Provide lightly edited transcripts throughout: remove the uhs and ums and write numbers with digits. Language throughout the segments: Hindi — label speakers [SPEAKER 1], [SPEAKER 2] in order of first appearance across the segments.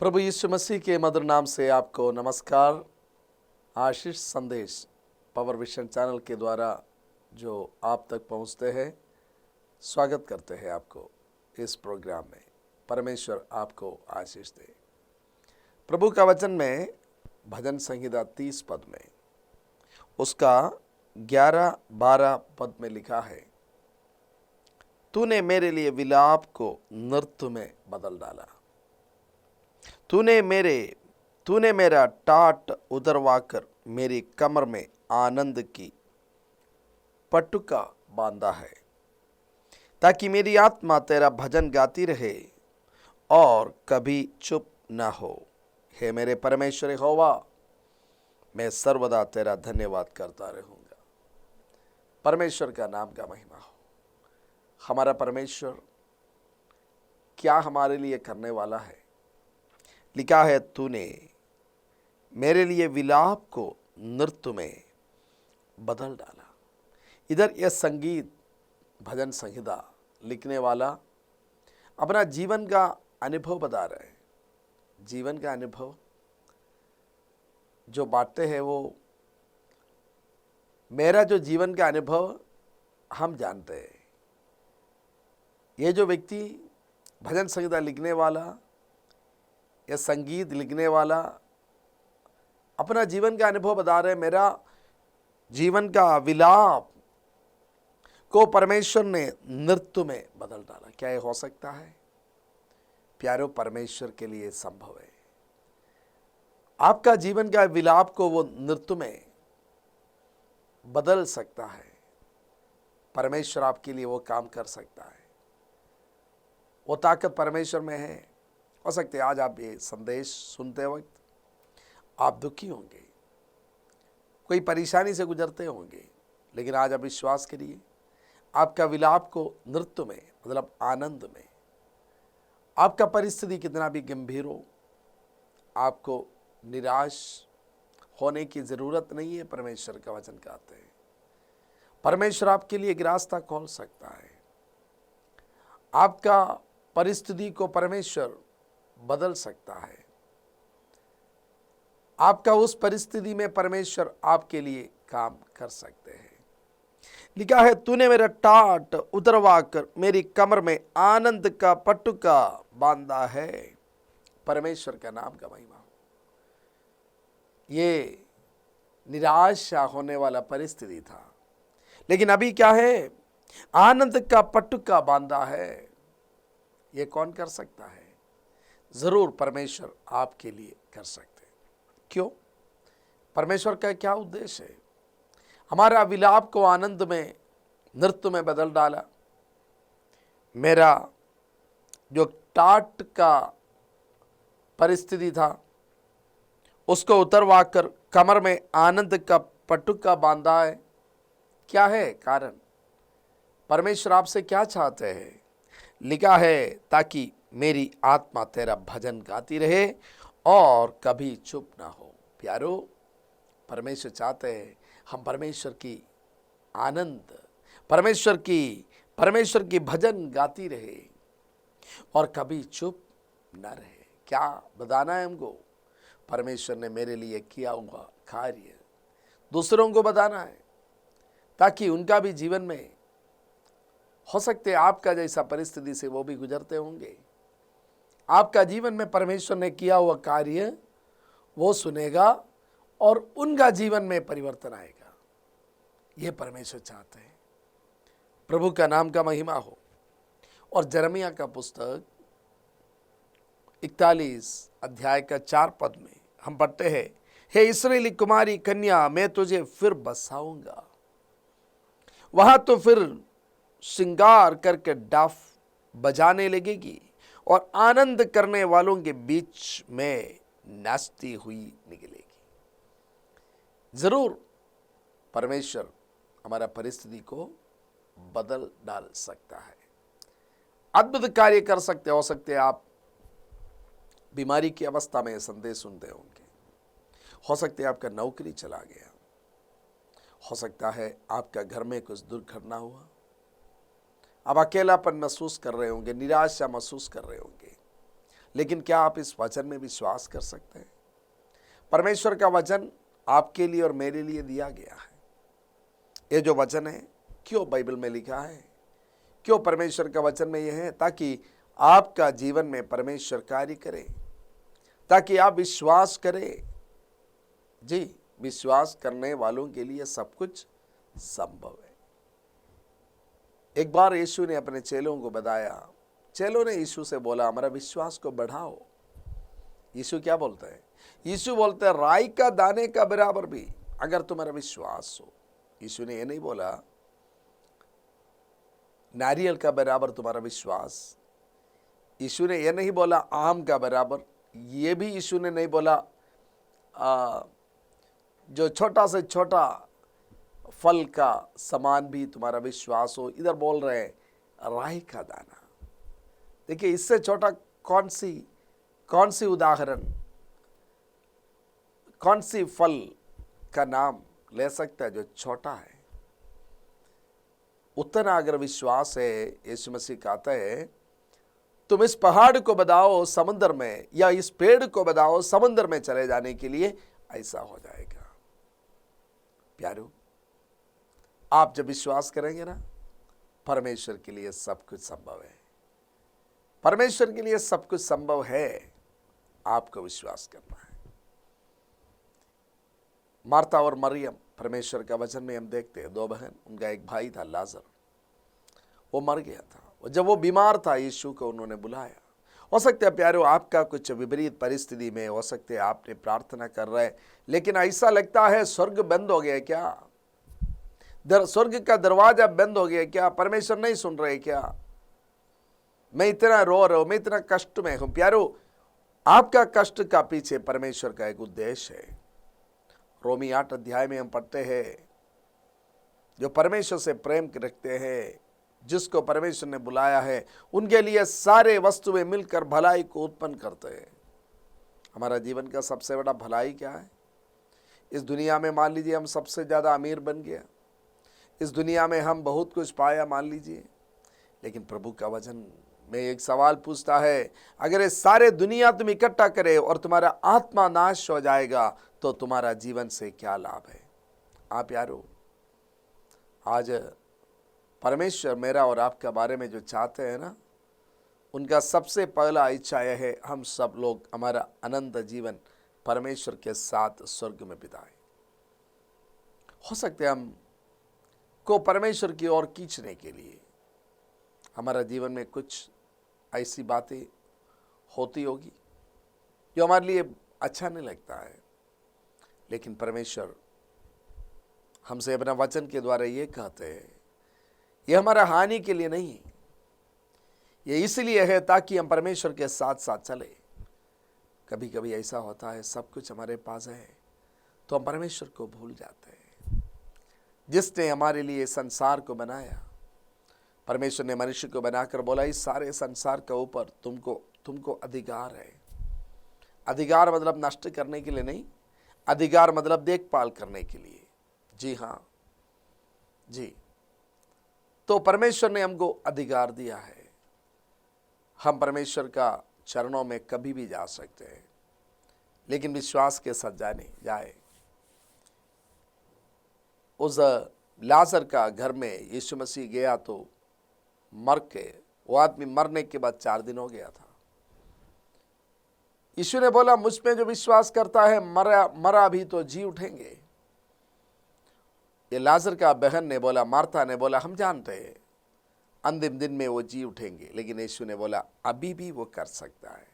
[SPEAKER 1] प्रभु यीशु मसीह के मधुर नाम से आपको नमस्कार। आशीष संदेश पावर विजन चैनल के द्वारा जो आप तक पहुंचते हैं, स्वागत करते हैं आपको इस प्रोग्राम में। परमेश्वर आपको आशीष दे। प्रभु का वचन में भजन संहिता 30 पद में उसका 11-12 पद में लिखा है, तूने मेरे लिए विलाप को नृत्य में बदल डाला। तूने मेरा टाट उतरवाकर मेरी कमर में आनंद की पटुका बांधा है, ताकि मेरी आत्मा तेरा भजन गाती रहे और कभी चुप न हो। हे मेरे परमेश्वर यहोवा, मैं सर्वदा तेरा धन्यवाद करता रहूंगा। परमेश्वर का नाम का महिमा हो। हमारा परमेश्वर क्या हमारे लिए करने वाला है। लिखा है, तूने मेरे लिए विलाप को नृत्य में बदल डाला। इधर यह संगीत भजन संहिता लिखने वाला अपना जीवन का अनुभव बता रहे हैं। जीवन का अनुभव जो बातें हैं वो मेरा जो जीवन का अनुभव हम जानते हैं। ये जो व्यक्ति भजन संहिता लिखने वाला या संगीत लिखने वाला अपना जीवन का अनुभव बता रहे, मेरा जीवन का विलाप को परमेश्वर ने नृत्य में बदल डाला। क्या ये हो सकता है? प्यारो, परमेश्वर के लिए संभव है। आपका जीवन का विलाप को वो नृत्य में बदल सकता है। परमेश्वर आपके लिए वो काम कर सकता है। वो ताकत परमेश्वर में है। हो सकते आज आप ये संदेश सुनते वक्त आप दुखी होंगे, कोई परेशानी से गुजरते होंगे, लेकिन आज आप विश्वास करिए, आपका विलाप को नृत्य में मतलब आनंद में, आपका परिस्थिति कितना भी गंभीर हो, आपको निराश होने की ज़रूरत नहीं है। परमेश्वर का वचन कहते हैं परमेश्वर आपके लिए एक रास्ता खोल सकता है। आपका परिस्थिति को परमेश्वर बदल सकता है। आपका उस परिस्थिति में परमेश्वर आपके लिए काम कर सकते हैं। लिखा है, तूने मेरा टाट उतरवाकर मेरी कमर में आनंद का पटुका बांधा है। परमेश्वर का नाम का महिमा हो। ये निराशा होने वाला परिस्थिति था, लेकिन अभी क्या है? आनंद का पटुका बांधा है। ये कौन कर सकता है? जरूर परमेश्वर आपके लिए कर सकते हैं। क्यों? परमेश्वर का क्या उद्देश्य है? हमारा विलाप को आनंद में नृत्य में बदल डाला। मेरा जो टाट का परिस्थिति था उसको उतरवाकर कमर में आनंद का पटुका बांधा है। क्या है कारण? परमेश्वर आपसे क्या चाहते हैं? लिखा है, ताकि मेरी आत्मा तेरा भजन गाती रहे और कभी चुप ना हो। प्यारो, परमेश्वर चाहते हैं हम परमेश्वर की आनंद, परमेश्वर की भजन गाती रहे और कभी चुप ना रहे। क्या बताना है हमको? परमेश्वर ने मेरे लिए किया हुआ कार्य दूसरों को बताना है, ताकि उनका भी जीवन में हो सकते आपका जैसा परिस्थिति से वो भी गुजरते होंगे। आपका जीवन में परमेश्वर ने किया हुआ कार्य वो सुनेगा और उनका जीवन में परिवर्तन आएगा। ये परमेश्वर चाहते हैं। प्रभु का नाम का महिमा हो। और यिर्मयाह का पुस्तक 41 अध्याय का 4 पद में हम पढ़ते हैं, हे इस्राएली कुमारी कन्या, मैं तुझे फिर बसाऊंगा। वहां तो फिर श्रृंगार करके डाफ बजाने लगेगी और आनंद करने वालों के बीच में नाचती हुई निकलेगी। जरूर परमेश्वर हमारा परिस्थिति को बदल डाल सकता है, अद्भुत कार्य कर सकते। हो सकते आप बीमारी की अवस्था में संदेश सुनते होंगे। हो सकते आपका नौकरी चला गया। हो सकता है आपका घर में कुछ दुर्घटना हुआ। अब अकेलापन महसूस कर रहे होंगे, निराशा महसूस कर रहे होंगे, लेकिन क्या आप इस वचन में विश्वास कर सकते हैं? परमेश्वर का वचन आपके लिए और मेरे लिए दिया गया है। ये जो वचन है क्यों बाइबल में लिखा है, क्यों परमेश्वर का वचन में यह है? ताकि आपका जीवन में परमेश्वर कार्य करे, ताकि आप विश्वास करें। जी, विश्वास करने वालों के लिए सब कुछ संभव है। एक बार यीशु ने अपने चेलों को बताया, चेलों ने यीशु से बोला हमारा विश्वास को बढ़ाओ। यीशु क्या बोलते हैं? यीशु बोलते हैं राई का दाने का बराबर भी अगर तुम्हारा विश्वास हो। यीशु ने यह नहीं बोला नारियल का बराबर तुम्हारा विश्वास। यीशु ने यह नहीं बोला आम का बराबर। ये भी यीशु ने नहीं बोला जो छोटा से छोटा फल का समान भी तुम्हारा विश्वास हो। इधर बोल रहे हैं राई का दाना। देखिए, इससे छोटा कौन सी उदाहरण, कौन सी फल का नाम ले सकता है जो छोटा है? उतना अगर विश्वास है, यीशु मसीह कहता है तुम इस पहाड़ को बताओ समुद्र में, या इस पेड़ को बताओ समुद्र में चले जाने के लिए, ऐसा हो जाएगा। प्यारो, आप जब विश्वास करेंगे ना, परमेश्वर के लिए सब कुछ संभव है। परमेश्वर के लिए सब कुछ संभव है, आपको विश्वास करना है। मार्था और मरियम, परमेश्वर का वचन में हम देखते हैं, दो बहन, उनका एक भाई था लाजर, वो मर गया था। जब वो बीमार था, यीशु को उन्होंने बुलाया। हो सकता है प्यारो आपका कुछ विपरीत परिस्थिति में हो सकते है, आपने प्रार्थना कर रहे हैं, लेकिन ऐसा लगता है स्वर्ग बंद हो गया क्या? स्वर्ग का दरवाजा बंद हो गया क्या? परमेश्वर नहीं सुन रहे क्या? मैं इतना रो रहा हूं, मैं इतना कष्ट में हूं। प्यारो, आपका कष्ट का पीछे परमेश्वर का एक उद्देश्य है। रोमी 8 अध्याय में हम पढ़ते हैं, जो परमेश्वर से प्रेम रखते हैं, जिसको परमेश्वर ने बुलाया है, उनके लिए सारे वस्तुएं मिलकर भलाई को उत्पन्न करते हैं। हमारा जीवन का सबसे बड़ा भलाई क्या है? इस दुनिया में मान लीजिए हम सबसे ज़्यादा अमीर बन गया, इस दुनिया में हम बहुत कुछ पाया मान लीजिए, लेकिन प्रभु का वचन में एक सवाल पूछता है, अगर ये सारे दुनिया तुम इकट्ठा करे और तुम्हारा आत्मा नाश हो जाएगा तो तुम्हारा जीवन से क्या लाभ है? आप यारो, आज परमेश्वर मेरा और आपका बारे में जो चाहते हैं ना, उनका सबसे पहला इच्छा यह है हम सब लोग हमारा अनंत जीवन परमेश्वर के साथ स्वर्ग में बिताएं। हो सकते हम को परमेश्वर की ओर खींचने के लिए हमारा जीवन में कुछ ऐसी बातें होती होगी जो हमारे लिए अच्छा नहीं लगता है, लेकिन परमेश्वर हमसे अपना वचन के द्वारा ये कहते हैं, ये हमारा हानि के लिए नहीं, ये इसलिए है ताकि हम परमेश्वर के साथ साथ चले। कभी कभी ऐसा होता है सब कुछ हमारे पास है तो हम परमेश्वर को भूल जाते हैं, जिसने हमारे लिए संसार को बनाया। परमेश्वर ने मनुष्य को बनाकर बोला इस सारे संसार के ऊपर तुमको अधिकार है। अधिकार मतलब नष्ट करने के लिए नहीं, अधिकार मतलब देखभाल करने के लिए। जी हाँ जी, तो परमेश्वर ने हमको अधिकार दिया है। हम परमेश्वर का चरणों में कभी भी जा सकते हैं, लेकिन विश्वास के साथ जाए। उस लाजर का घर में यीशु मसीह गया तो मर के, वो आदमी मरने के बाद 4 दिन हो गया था। यीशु ने बोला मुझ में जो विश्वास करता है मरा भी तो जी उठेंगे। ये लाजर का बहन ने बोला, मार्था ने बोला हम जानते हैं अंतिम दिन में वो जी उठेंगे, लेकिन यीशु ने बोला अभी भी वो कर सकता है।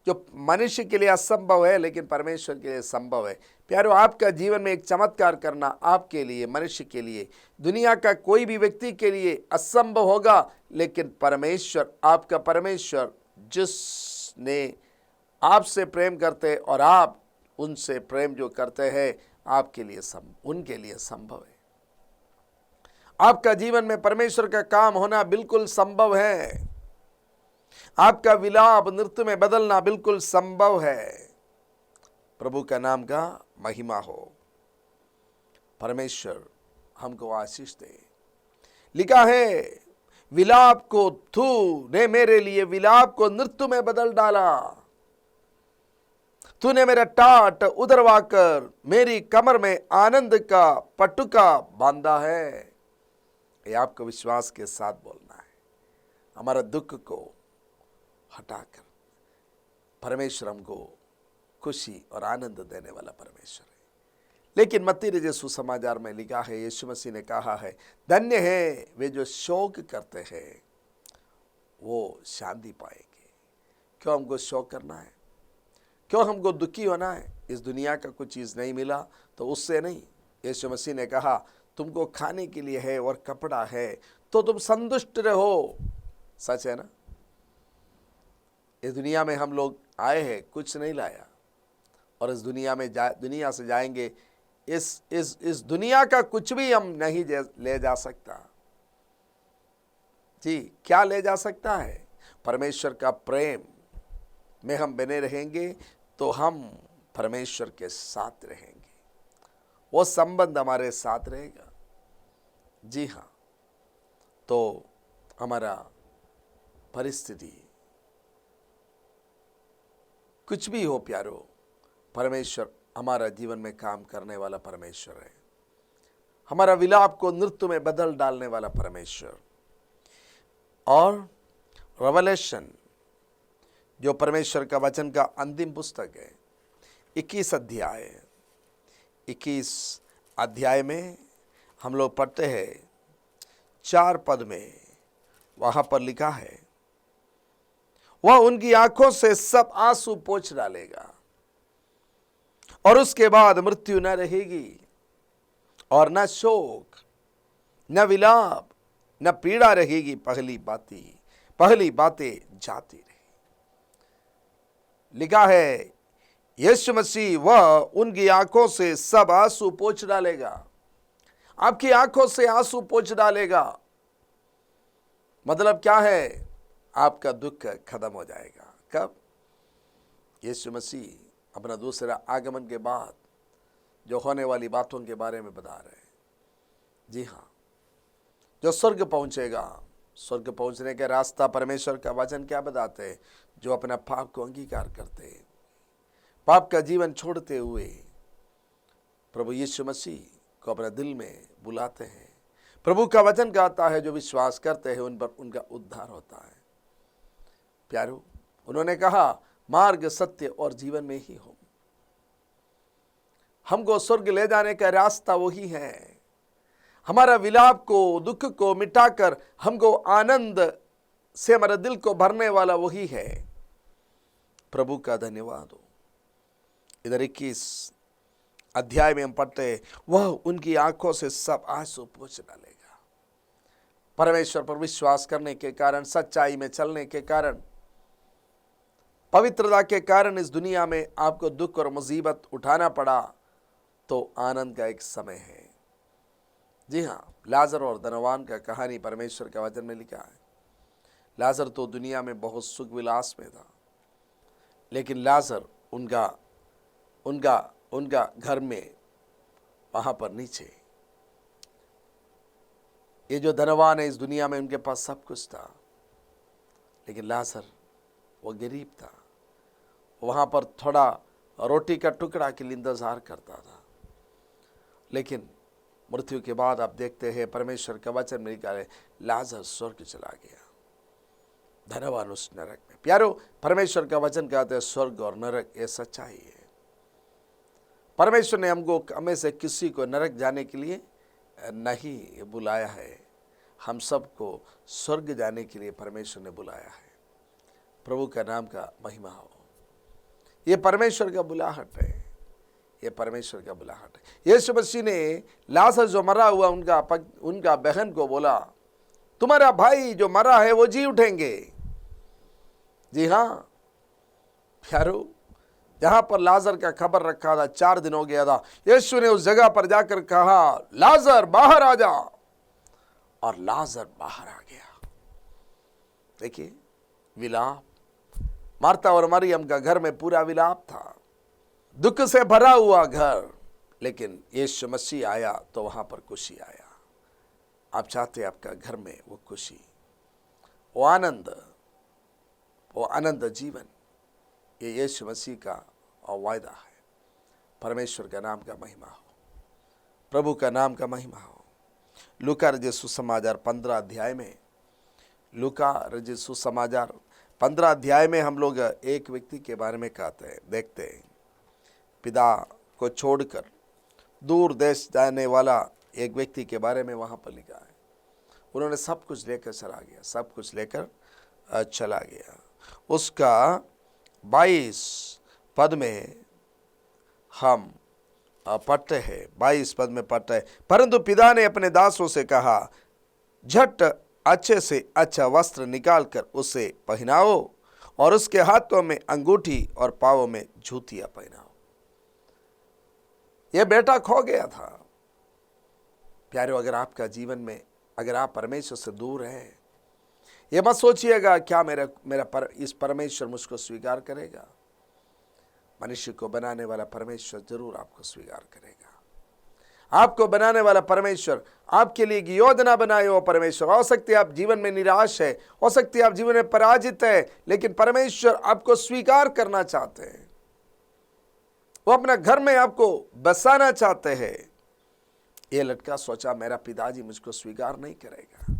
[SPEAKER 1] जो मनुष्य के लिए असंभव है लेकिन परमेश्वर के लिए संभव है। प्यारो, आपका जीवन में एक चमत्कार करना आपके लिए, मनुष्य के लिए, दुनिया का कोई भी व्यक्ति के लिए असंभव होगा, लेकिन परमेश्वर, आपका परमेश्वर जिसने आपसे प्रेम करते और आप उनसे प्रेम जो करते हैं, आपके लिए उनके लिए संभव है। आपका जीवन में परमेश्वर का काम होना बिल्कुल संभव है। आपका विलाप नृत्य में बदलना बिल्कुल संभव है। प्रभु का नाम का महिमा हो। परमेश्वर हमको आशीष दे। लिखा है विलाप को तूने मेरे लिए विलाप को नृत्य में बदल डाला। तूने मेरा टाट उधरवाकर मेरी कमर में आनंद का पटुका बांधा है। ये आपको विश्वास के साथ बोलना है। हमारा दुख को हटाकर परमेश्वर हमको खुशी और आनंद देने वाला परमेश्वर है। लेकिन मत्ती रचित सुसमाचार में लिखा है, यीशु मसीह ने कहा है, धन्य है वे जो शोक करते हैं, वो शांति पाएंगे। क्यों हमको शोक करना है? क्यों हमको दुखी होना है? इस दुनिया का कुछ चीज़ नहीं मिला तो उससे नहीं। यीशु मसीह ने कहा, तुमको खाने के लिए है और कपड़ा है तो तुम संतुष्ट रहो। सच है ना? इस दुनिया में हम लोग आए हैं, कुछ नहीं लाया, और इस दुनिया में दुनिया से जाएंगे। इस दुनिया का कुछ भी हम नहीं ले जा सकता। जी, क्या ले जा सकता है? परमेश्वर का प्रेम में हम बने रहेंगे तो हम परमेश्वर के साथ रहेंगे, वो संबंध हमारे साथ रहेगा। जी हाँ, तो हमारा परिस्थिति कुछ भी हो प्यारो, परमेश्वर हमारा जीवन में काम करने वाला परमेश्वर है। हमारा विलाप को नृत्य में बदल डालने वाला परमेश्वर। और रेवलेशन जो परमेश्वर का वचन का अंतिम पुस्तक है, 21 अध्याय में हम लोग पढ़ते हैं 4 पद में, वहां पर लिखा है, वह उनकी आंखों से सब आंसू पोंछ डालेगा और उसके बाद मृत्यु न रहेगी और न शोक, न विलाप, न पीड़ा रहेगी। पहली बातें जाती रही। लिखा है, यीशु मसीह वह उनकी आंखों से सब आंसू पोंछ डालेगा। आपकी आंखों से आंसू पोंछ डालेगा मतलब क्या है? आपका दुख खत्म हो जाएगा। कब? यीशु मसीह अपना दूसरा आगमन के बाद जो होने वाली बातों के बारे में बता रहे हैं। जी हाँ, जो स्वर्ग पहुंचेगा, स्वर्ग पहुंचने का रास्ता परमेश्वर का वचन क्या बताते हैं? जो अपना पाप को अंगीकार करते हैं, पाप का जीवन छोड़ते हुए प्रभु यीशु मसीह को अपने दिल में बुलाते हैं, प्रभु का वचन गाता है, जो विश्वास करते हैं उन पर उनका उद्धार होता है। प्यारो, उन्होंने कहा, मार्ग, सत्य और जीवन में ही हो। हमको स्वर्ग ले जाने का रास्ता वही है। हमारा विलाप को, दुख को मिटाकर हमको आनंद से हमारे दिल को भरने वाला वही है। प्रभु का धन्यवाद हो। इधर 21 अध्याय में हम पढ़ते हैं, वह उनकी आंखों से सब आंसू पोंछ डालेगा। परमेश्वर पर विश्वास करने के कारण, सच्चाई में चलने के कारण, पवित्रता के कारण इस दुनिया में आपको दुख और मुसीबत उठाना पड़ा तो आनंद का एक समय है। जी हाँ, लाजर और धनवान का कहानी परमेश्वर के वचन में लिखा है। लाजर तो दुनिया में बहुत सुख विलास में था, लेकिन लाजर उनका घर में वहां पर नीचे। ये जो धनवान है इस दुनिया में, उनके पास सब कुछ था, लेकिन लाजर वो गरीब था। वहां पर थोड़ा रोटी का टुकड़ा के लिए इंतजार करता था। लेकिन मृत्यु के बाद आप देखते हैं परमेश्वर का वचन में लिखा है, लाजर स्वर्ग चला गया, धनवान उस नरक में। प्यारो, परमेश्वर का वचन कहते हैं स्वर्ग और नरक ये सच्चाई है। परमेश्वर ने हमें से किसी को नरक जाने के लिए नहीं बुलाया है, हम सबको स्वर्ग जाने के लिए परमेश्वर ने बुलाया है। प्रभु का नाम का महिमा हो। ये परमेश्वर का बुलाहट है, ये परमेश्वर का बुलाहट है। यीशु मसीह ने लाजर जो मरा हुआ उनका बहन को बोला, तुम्हारा भाई जो मरा है वो जी उठेंगे। जी हाँ प्यारो, जहां पर लाजर का खबर रखा था, 4 दिन हो गया था, यीशु ने उस जगह पर जाकर कहा, लाजर बाहर आ जा, और लाजर बाहर आ गया। देखिए, विलाप, मार्था और मरियम का घर में पूरा विलाप था, दुख से भरा हुआ घर, लेकिन यीशु मसीह आया तो वहां पर खुशी आया। आप चाहते हैं आपका घर में वो खुशी, वो आनंद जीवन, ये यीशु मसीह का वायदा है। परमेश्वर का नाम का महिमा हो, प्रभु का नाम का महिमा हो। लूका रचित सुसमाचार 15 अध्याय में, लूका रचित सुसमाचार 15 अध्याय में हम लोग एक व्यक्ति के बारे में कहते हैं, देखते हैं। पिता को छोड़कर दूर देश जाने वाला एक व्यक्ति के बारे में वहाँ पर लिखा है। उन्होंने सब कुछ लेकर चला गया, सब कुछ लेकर चला गया। उसका 22 पद में हम पढ़ते हैं, 22 पद में पढ़ते हैं, परंतु पिता ने अपने दासों से कहा, झट अच्छे से अच्छा वस्त्र निकालकर उसे पहनाओ और उसके हाथों में अंगूठी और पांवों में जूतियां पहनाओ। यह बेटा खो गया था। प्यारे, अगर आपका जीवन में, अगर आप परमेश्वर से दूर हैं, ये मत सोचिएगा क्या इस परमेश्वर मुझको स्वीकार करेगा। मनुष्य को बनाने वाला परमेश्वर जरूर आपको स्वीकार करेगा। आपको बनाने वाला परमेश्वर आपके लिए एक योजना बनाए हो परमेश्वर। हो सकती है आप जीवन में निराश है, हो सकती है आप जीवन में पराजित है, लेकिन परमेश्वर आपको स्वीकार करना चाहते हैं। वो अपना घर में आपको बसाना चाहते हैं। ये लड़का सोचा, मेरा पिताजी मुझको स्वीकार नहीं करेगा,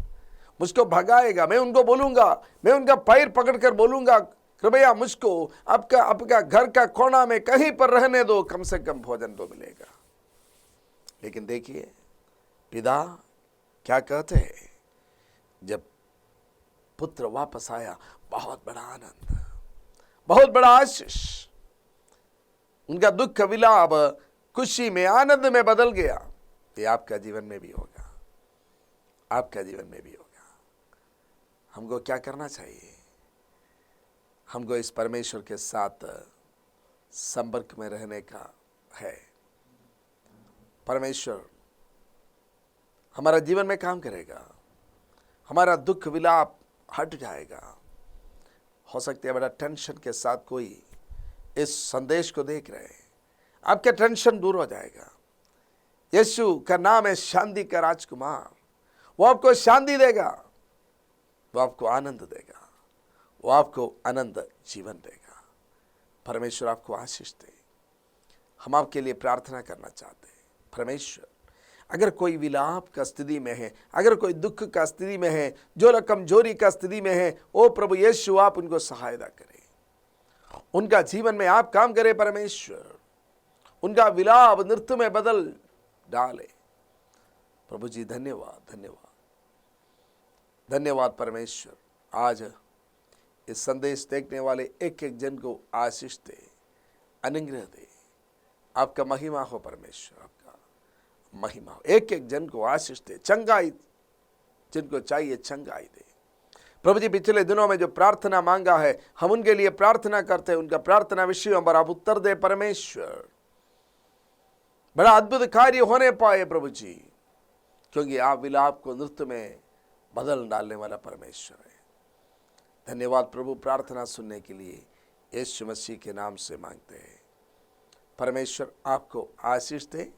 [SPEAKER 1] मुझको भगाएगा। मैं उनको बोलूंगा, मैं उनका पैर पकड़कर बोलूंगा, कृपया मुझको आपका घर का कोना में कहीं पर रहने दो, कम से कम भोजन तो मिलेगा। लेकिन देखिए पिता क्या कहते हैं, जब पुत्र वापस आया, बहुत बड़ा आनंद, बहुत बड़ा आशीष। उनका दुख विलाप खुशी में, आनंद में बदल गया। ये आपका जीवन में भी होगा, आपका जीवन में भी होगा। हमको क्या करना चाहिए? हमको इस परमेश्वर के साथ संपर्क में रहने का है। परमेश्वर हमारा जीवन में काम करेगा, हमारा दुख विलाप हट जाएगा। हो सकती है बड़ा टेंशन के साथ कोई इस संदेश को देख रहे हैं, आपका टेंशन दूर हो जाएगा। यीशु का नाम है शांति का राजकुमार। वो आपको शांति देगा, वो आपको आनंद देगा, वो आपको आनंद जीवन देगा। परमेश्वर आपको आशीष दे। हम आपके लिए प्रार्थना करना चाहते हैं। परमेश्वर, अगर कोई विलाप का स्थिति में है, अगर कोई दुख का स्थिति में है, जो कमजोरी का स्थिति में है, ओ प्रभु यीशु आप उनको सहायता करें, उनका जीवन में आप काम करें। परमेश्वर उनका विलाप नृत्य में बदल डाले। प्रभु जी धन्यवाद, धन्यवाद, धन्यवाद परमेश्वर। आज इस संदेश देखने वाले एक एक जन को आशीष दे, अनुग्रह दे। आपका महिमा हो परमेश्वर, आपका महिमा हो। एक एक जन को आशीष दे, चंगाई जिनको चाहिए चंगाई दे। प्रभु जी पिछले दिनों में जो प्रार्थना मांगा है, हम उनके लिए प्रार्थना करते हैं। उनका प्रार्थना विषयों पर आप उत्तर दे परमेश्वर। बड़ा अद्भुत कार्य होने पाए प्रभु जी, क्योंकि आप विलाप को नृत्य में बदल डालने वाला परमेश्वर है। धन्यवाद प्रभु, प्रार्थना सुनने के लिए यीशु मसीह के नाम से मांगते हैं। परमेश्वर आपको आशीष दे।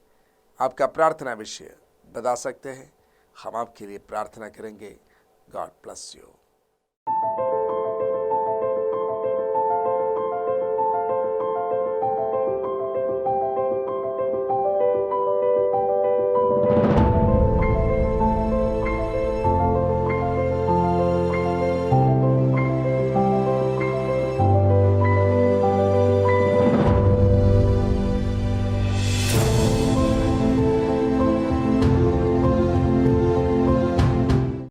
[SPEAKER 1] आपका प्रार्थना विषय बता सकते हैं, हम आपके लिए प्रार्थना करेंगे। God bless you.